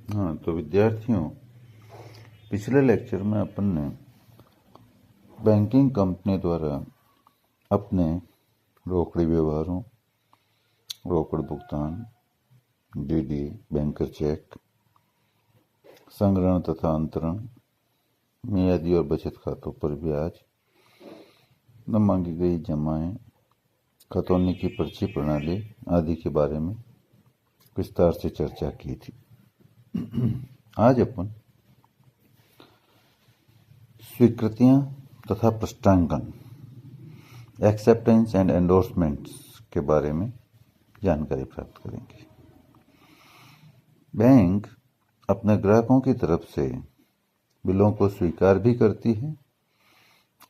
हाँ, तो विद्यार्थियों, पिछले लेक्चर में अपन ने बैंकिंग कंपनी द्वारा अपने रोकड़ी व्यवहारों, रोकड़ भुगतान, डीडी, बैंकर चेक, संग्रहण तथा अंतरण, मियादी और बचत खातों पर ब्याज, न मांगी गई जमाएं, खतौनी की पर्ची प्रणाली आदि के बारे में विस्तार से चर्चा की थी। आज अपन स्वीकृतियां तथा प्रष्टांकन, एक्सेप्टेंस एंड एंडोर्समेंट्स के बारे में जानकारी प्राप्त करेंगे। बैंक अपने ग्राहकों की तरफ से बिलों को स्वीकार भी करती है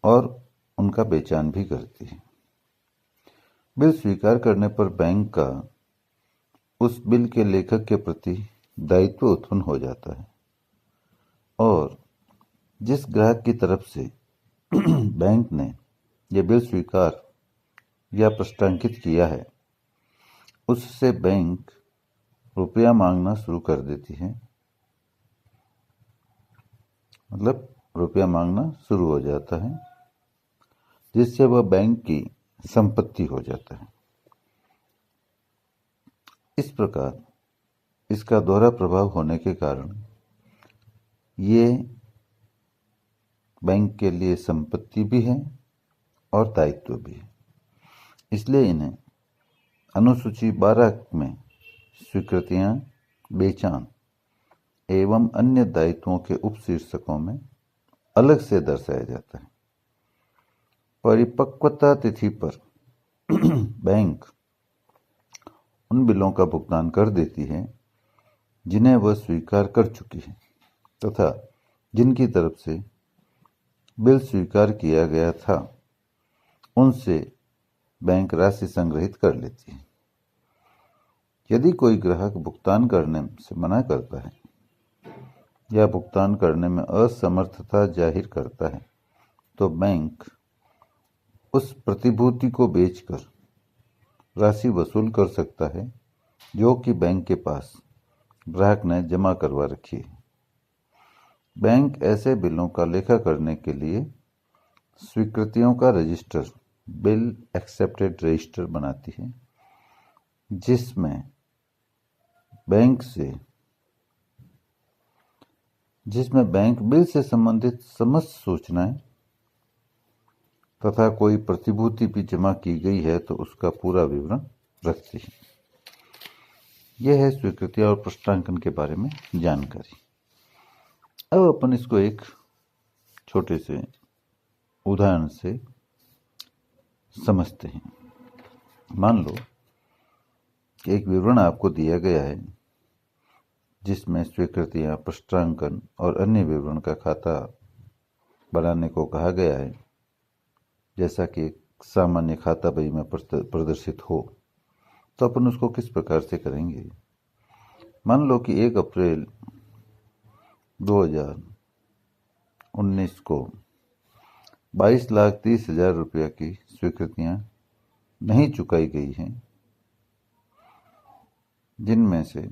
और उनका बेचान भी करती है। बिल स्वीकार करने पर बैंक का उस बिल के लेखक के प्रति दायित्व उत्पन्न हो जाता है और जिस ग्राहक की तरफ से बैंक ने यह बिल स्वीकार या प्रष्टांकित किया है, उससे बैंक रुपया मांगना शुरू कर देती है। मतलब रुपया मांगना शुरू हो जाता है, जिससे वह बैंक की संपत्ति हो जाता है। इस प्रकार इसका दोहरा प्रभाव होने के कारण ये बैंक के लिए संपत्ति भी है और दायित्व भी है। इसलिए इन्हें अनुसूची 12 में स्वीकृतियां, बेचान एवं अन्य दायित्वों के उपशीर्षकों में अलग से दर्शाया जाता है। परिपक्वता तिथि पर बैंक उन बिलों का भुगतान कर देती है जिन्हें वह स्वीकार कर चुकी है तथा जिनकी तरफ से बिल स्वीकार किया गया था, उनसे बैंक राशि संग्रहित कर लेती है। यदि कोई ग्राहक भुगतान करने से मना करता है या भुगतान करने में असमर्थता जाहिर करता है, तो बैंक उस प्रतिभूति को बेचकर राशि वसूल कर सकता है जो कि बैंक के पास ग्राहक ने जमा करवा रखी है। बैंक ऐसे बिलों का लेखा करने के लिए स्वीकृतियों का रजिस्टर, बिल एक्सेप्टेड रजिस्टर बनाती है, जिसमें बैंक बिल से संबंधित समस्त सूचनाएं तथा कोई प्रतिभूति भी जमा की गई है तो उसका पूरा विवरण रखती है। यह है स्वीकृतियां और प्रष्टांकन के बारे में जानकारी। अब अपन इसको एक छोटे से उदाहरण से समझते हैं। मान लो कि एक विवरण आपको दिया गया है जिसमें स्वीकृतियां, प्रष्टांकन और अन्य विवरण का खाता बनाने को कहा गया है, जैसा कि एक सामान्य खाता बही में प्रदर्शित हो। तो अपन उसको किस प्रकार से करेंगे? मान लो कि 1 अप्रैल 2019 को 22,30,000 रुपया की स्वीकृतियां नहीं चुकाई गई हैं, जिनमें से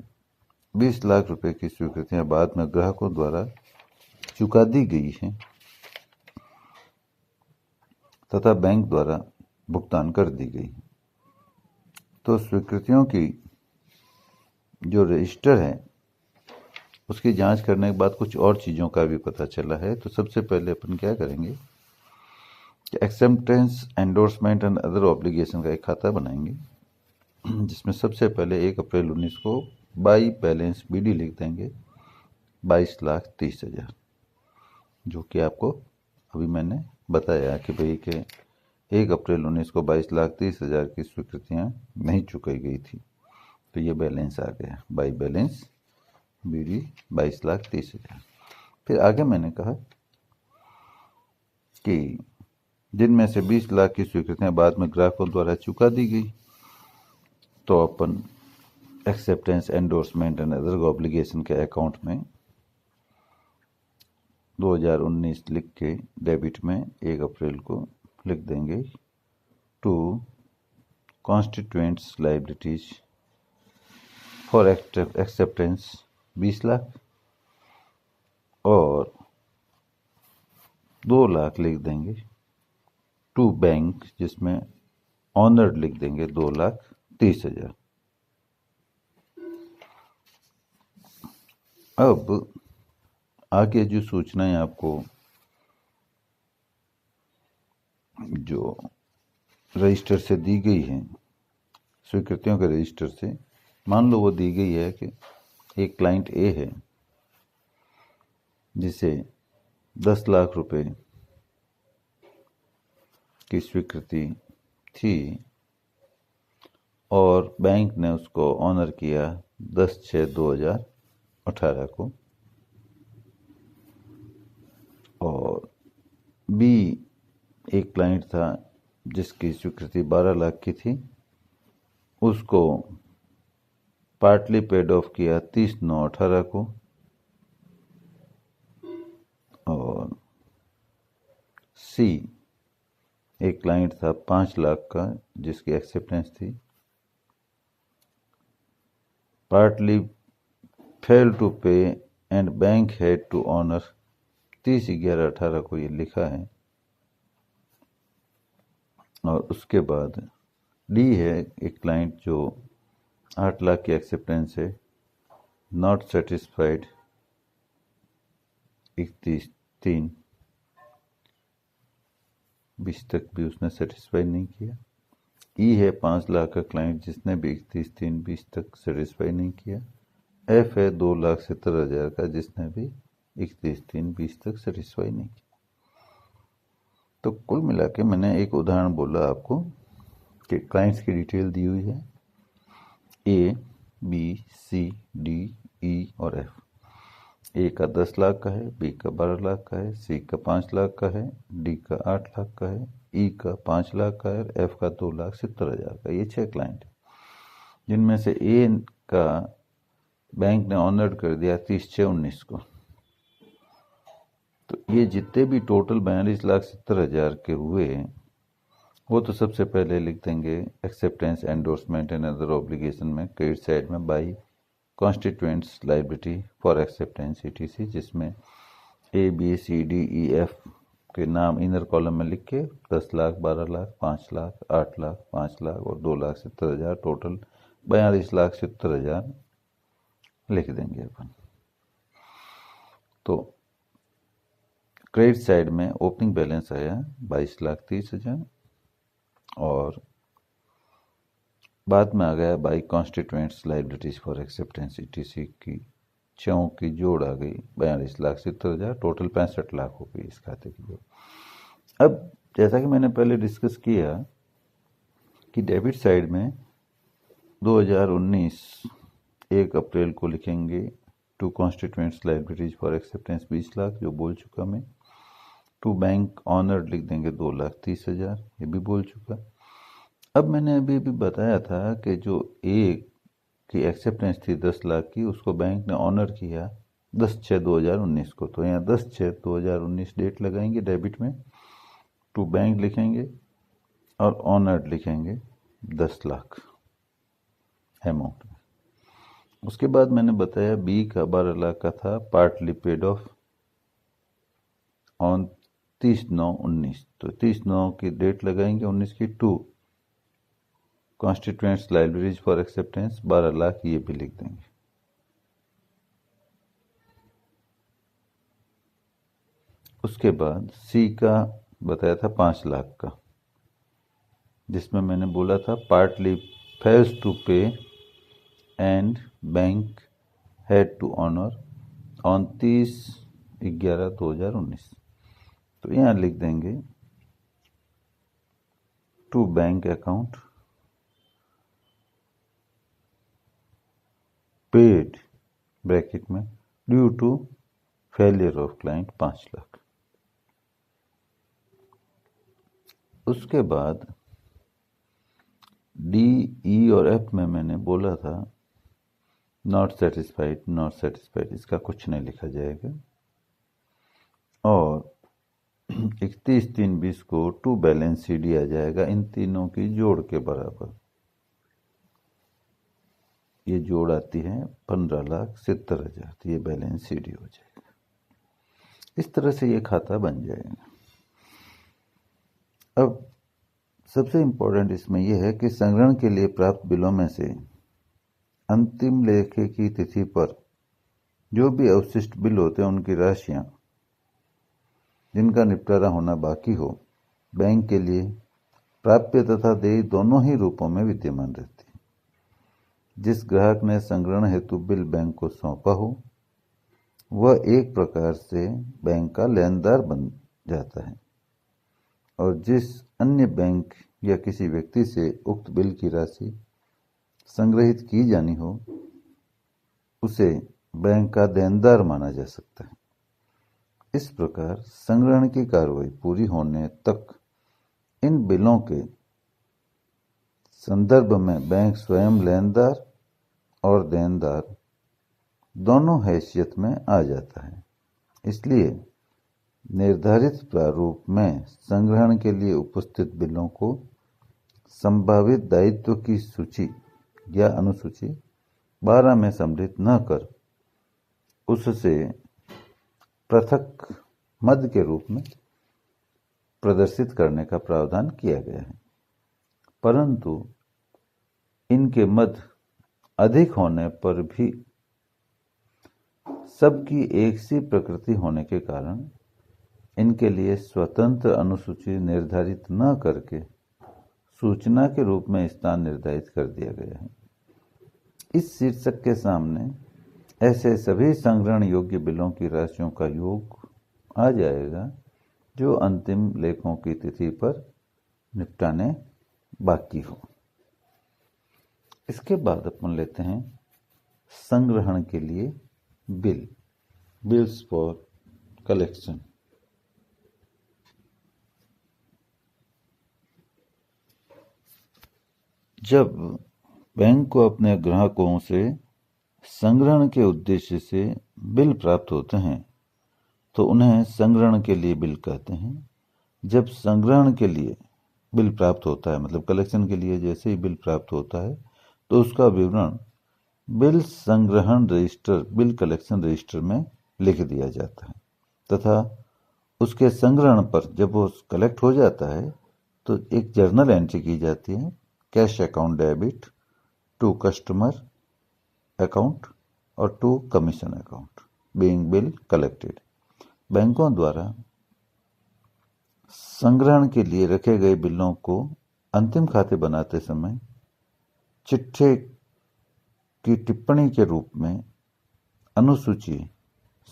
20 लाख रुपए की स्वीकृतियां बाद में ग्राहकों द्वारा चुका दी गई हैं तथा बैंक द्वारा भुगतान कर दी गई। तो स्वीकृतियों की जो रजिस्टर है उसकी जांच करने के बाद कुछ और चीज़ों का भी पता चला है। तो सबसे पहले अपन क्या करेंगे कि acceptance, endorsement and other obligation का एक खाता बनाएंगे, जिसमें सबसे पहले 1 अप्रैल 19 को बाई बैलेंस बीडी लिख देंगे 22,30,000, जो कि आपको अभी मैंने बताया कि भाई के 1 अप्रैल 19 को 22,30,000 की स्वीकृतियां नहीं चुकाई गई थी, तो ये बैलेंस आ गया बाई बैलेंस बीडी 22,30,000। फिर आगे मैंने कहा कि जिनमें से 20 लाख की स्वीकृतियां बाद में ग्राहकों द्वारा चुका दी गई, तो अपन acceptance, endorsement and other obligation के अकाउंट में 2019 लिख के डेबिट में 1 अप्रैल को लिख देंगे to constituents liabilities for acceptance 20 lakh, और 2 लाख लिख देंगे टू बैंक, जिसमें ऑनर्ड लिख देंगे 2,30,000। अब आगे जो सूचनाएं आपको जो रजिस्टर से दी गई हैं, स्वीकृतियों के रजिस्टर से, मान लो वो दी गई है कि एक क्लाइंट ए है जिसे 10 लाख रुपए की स्वीकृति थी और बैंक ने उसको ऑनर किया 10/6/2018 को, और बी एक क्लाइंट था जिसकी स्वीकृति 12 लाख की थी, उसको पार्टली पेड ऑफ किया 30/9/18 को, और सी एक क्लाइंट था 5 लाख का जिसकी एक्सेप्टेंस थी, partly fail to pay and bank had to honour 30/11/18 को ये लिखा है। और उसके बाद डी है एक क्लाइंट जो 8 लाख की एक्सेप्टेंस है, नॉट सेटिस्फाइड 31/3/20 तक भी उसने सेटिस्फाई नहीं किया। ई है 5 लाख का क्लाइंट जिसने भी 31/3/20 तक सेटिस्फाई नहीं किया। एफ है 2,70,000 का जिसने भी 31/3/20 तक सेटिस्फाई नहीं किया। तो कुल मिला के मैंने एक उदाहरण बोला आपको कि क्लाइंट्स की डिटेल दी हुई है, ए, बी, सी, डी, ई और एफ। ए का 10 लाख का है, बी का 12 लाख का है, सी का 5 लाख का है, डी का 8 लाख का है, ई का 5 लाख का है और एफ का 2,70,000 का। ये 6 क्लाइंट है, जिनमें से ए का बैंक ने ऑनर्ड कर दिया 30/6/19 को। तो ये जितने भी टोटल 42,70,000 के हुए वो तो सबसे पहले लिख देंगे acceptance, endorsement and other obligation में, क्रेडिट साइड में by constituents liability for acceptance ETC, जिसमें ए, बी, सी, डी, ई, एफ के नाम इनर कॉलम में लिख के 10 लाख, 12 लाख, 5 लाख, 8 लाख, 5 लाख और 2,70,000, टोटल 42,70,000 लिख देंगे अपन। तो क्रेडिट साइड में ओपनिंग बैलेंस आया 22,30,000 और बाद में आ गया by constituents liabilities for acceptance ETC की 6 की जोड़ आ गई 42,70,000, टोटल 65 लाख हो गई इस खाते की जोड़। अब जैसा कि मैंने पहले डिस्कस किया कि डेबिट साइड में 2019 1 अप्रैल को लिखेंगे to constituents liabilities for acceptance 20 lakh, जो बोल चुका मैं। टू बैंक ऑनर्ड लिख देंगे 2,30,000, ये भी बोल चुका। अब मैंने अभी भी बताया था कि जो ए की एक्सेप्टेंस थी 10 लाख की, उसको बैंक ने ऑनर किया 10/6/2019 को। तो यहाँ 10/6/2019 डेट लगाएंगे डेबिट में, टू बैंक लिखेंगे और ऑनर्ड लिखेंगे 10 लाख अमाउंट में। उसके बाद मैंने बताया बी का 12 लाख का था, पार्टली पेड ऑफ ऑन 30/9/19। तो 30/9 की डेट लगाएंगे 19 की, to constituents liabilities for acceptance 12 lakh, ये भी लिख देंगे। उसके बाद सी का बताया था 5 लाख का, जिसमें मैंने बोला था partly fails to pay and bank had to honour on 30/11/2019। तो यहाँ लिख देंगे to bank account paid bracket में due to failure of client 5 lakh. उसके बाद डी, ई और एफ में मैंने बोला था नॉट सेटिस्फाइड, नॉट सेटिस्फाइड, इसका कुछ नहीं लिखा जाएगा। और 31/3/20 को टू बैलेंस CD आ जाएगा इन तीनों की जोड़ के बराबर। ये जोड़ आती है 15,70,000, तो ये बैलेंस सीडी हो जाएगा। इस तरह से ये खाता बन जाएगा। अब सबसे इम्पोर्टेंट इसमें यह है कि संग्रहण के लिए प्राप्त बिलों में से अंतिम लेखे की तिथि पर जो भी अवशिष्ट बिल होते हैं उनकी राशियां जिनका निपटारा होना बाकी हो, बैंक के लिए प्राप्य तथा देय दोनों ही रूपों में विद्यमान रहती है। जिस ग्राहक ने संग्रहण हेतु बिल बैंक को सौंपा हो वह एक प्रकार से बैंक का लेनदार बन जाता है, और जिस अन्य बैंक या किसी व्यक्ति से उक्त बिल की राशि संग्रहित की जानी हो उसे बैंक का देनदार माना जा सकता है। इस प्रकार संग्रहण की कार्रवाई पूरी होने तक इन बिलों के संदर्भ में बैंक स्वयं लेनदार और देनदार दोनों हैसियत में आ जाता है। इसलिए निर्धारित प्रारूप में संग्रहण के लिए उपस्थित बिलों को संभावित दायित्व की सूची या अनुसूची 12 में सम्मिलित न कर उससे पृथक मद के रूप में प्रदर्शित करने का प्रावधान किया गया है, परंतु इनके मद अधिक होने पर भी सबकी एक सी प्रकृति होने के कारण इनके लिए स्वतंत्र अनुसूची निर्धारित न करके सूचना के रूप में स्थान निर्धारित कर दिया गया है। इस शीर्षक के सामने ऐसे सभी संग्रहण योग्य बिलों की राशियों का योग आ जाएगा जो अंतिम लेखों की तिथि पर निपटाने बाकी हो। इसके बाद अपन लेते हैं संग्रहण के लिए बिल्स फॉर कलेक्शन। जब बैंक को अपने ग्राहकों से संग्रहण के उद्देश्य से बिल प्राप्त होते हैं तो उन्हें संग्रहण के लिए बिल कहते हैं। जब संग्रहण के लिए बिल प्राप्त होता है, मतलब कलेक्शन के लिए जैसे ही बिल प्राप्त होता है, तो उसका विवरण बिल संग्रहण रजिस्टर, बिल कलेक्शन रजिस्टर में लिख दिया जाता है तथा उसके संग्रहण पर जब वो कलेक्ट हो जाता है तो एक जर्नल एंट्री की जाती है, cash account debit to customer account और to commission account being bill collected. बैंकों द्वारा संग्रहण के लिए रखे गए बिलों को अंतिम खाते बनाते समय चिट्ठे की टिप्पणी के रूप में अनुसूची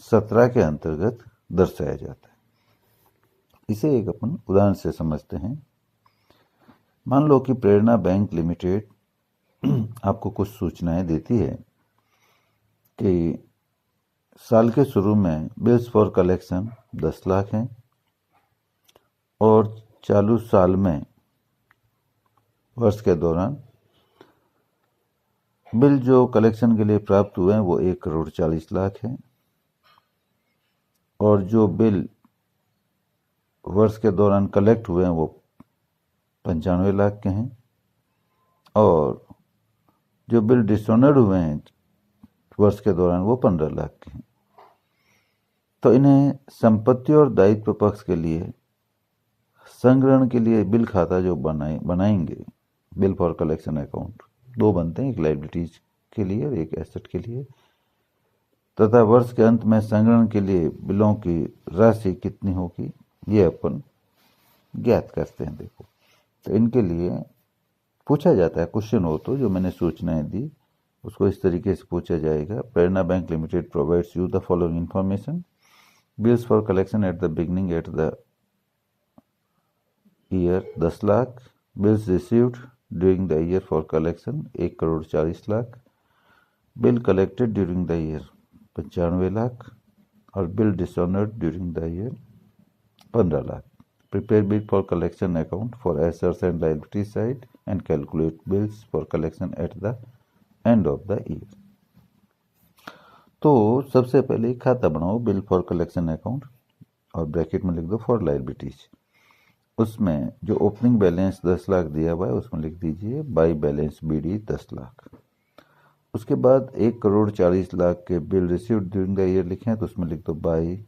17 के अंतर्गत दर्शाया जाता है। इसे एक अपन उदाहरण से समझते हैं। मान लो कि प्रेरणा बैंक लिमिटेड आपको कुछ सूचनाएं देती है कि साल के शुरू में बिल्स फॉर कलेक्शन 10 लाख हैं और चालू साल में वर्ष के दौरान बिल जो कलेक्शन के लिए प्राप्त हुए हैं वो 1,40,00,000 है और जो बिल वर्ष के दौरान कलेक्ट हुए हैं वो 95 लाख के हैं और जो बिल डिसऑनर्ड हुए हैं वर्ष के दौरान वो 15 लाख के हैं। तो इन्हें संपत्ति और दायित्व पक्ष के लिए संग्रहण के लिए बिल खाता जो बनाएंगे, बिल फॉर कलेक्शन अकाउंट, दो बनते हैं, एक लायबिलिटीज के लिए और एक एसेट के लिए, तथा वर्ष के अंत में संग्रहण के लिए बिलों की राशि कितनी होगी ये अपन ज्ञात करते हैं। देखो, तो इनके लिए पूछा जाता है, क्वेश्चन हो तो जो मैंने सूचनाएं दी उसको इस तरीके से पूछा जाएगा। Prerna bank limited provides you the following information: bills for collection at the beginning at the year 10 lakh, bills received during the year for collection 1,40,00,000, bill collected during the year 95 lakh और bill dishonoured during the year 15 lakh. Prepare bill for collection account for assets and liability side and calculate bills for collection at the end of the year. तो सबसे पहले खाता बनाओ bill for collection account और bracket में लिख दो for liabilities. उसमें जो ओपनिंग बैलेंस 10 लाख दिया हुआ है उसमें लिख दीजिए बाई बैलेंस बीडी 10 लाख। उसके बाद 1,40,00,000 के bill received during the year लिखे हैं, तो उसमें लिख दो by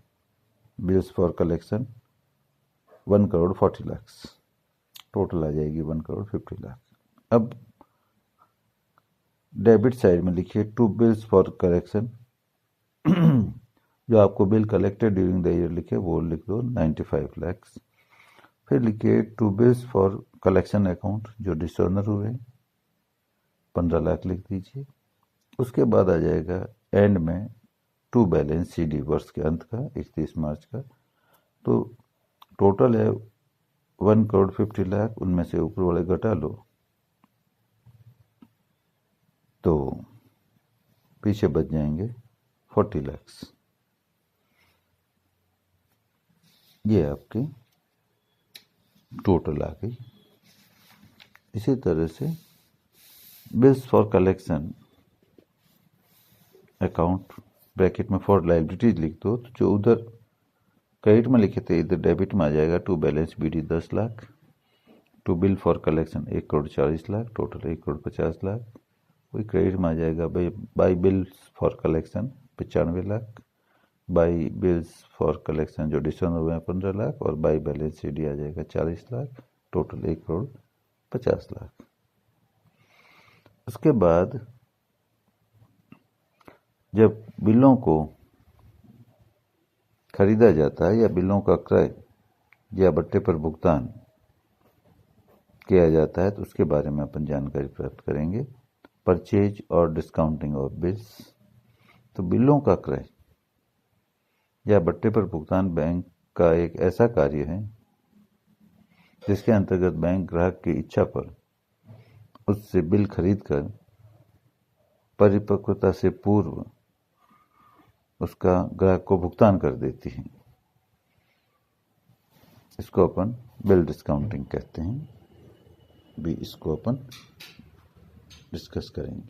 bills for collection 1,40,00,000, total आ जाएगी 1,50,00,000। अब डेबिट साइड में लिखिए टू बिल्स फॉर कलेक्शन, जो आपको bill collected during the year लिखे वो लिख दो 95 लाख। फिर लिखिए to bills for collection account जो डिसऑनर हुए 15 लाख लिख दीजिए। उसके बाद आ जाएगा एंड में टू बैलेंस सीडी वर्ष के अंत का 31 मार्च का, तो टोटल है 1,50,00,000, उनमें से ऊपर वाले घटा लो तो पीछे बच जाएंगे 40 लाख। ये आपकी टोटल आ गई। इसी तरह से bills for collection account bracket में फॉर लाइबिलिटीज लिख दो, तो जो उधर क्रेडिट में लिखे थे इधर डेबिट में आ जाएगा to balance BD 10 lakh, to bill for collection 1,40,00,000, total 1,50,00,000। वही क्रेडिट में आ जाएगा by bills for collection 95 lakh, by bills for collection जो डिसऑनर हुए हैं 15 लाख, और बाई बैलेंस सीडी आ जाएगा 40 लाख, टोटल 1,50,00,000। उसके बाद जब बिलों को खरीदा जाता है या बिलों का क्रय या बट्टे पर भुगतान किया जाता है, तो उसके बारे में अपन जानकारी प्राप्त करेंगे। परचेज और डिस्काउंटिंग ऑफ बिल्स, तो बिलों का क्रय या बट्टे पर भुगतान बैंक का एक ऐसा कार्य है जिसके अंतर्गत बैंक ग्राहक की इच्छा पर उससे बिल खरीदकर परिपक्वता से पूर्व उसका ग्राहक को भुगतान कर देती है। इसको अपन बिल डिस्काउंटिंग कहते हैं। भी इसको अपन डिस्कस करेंगे।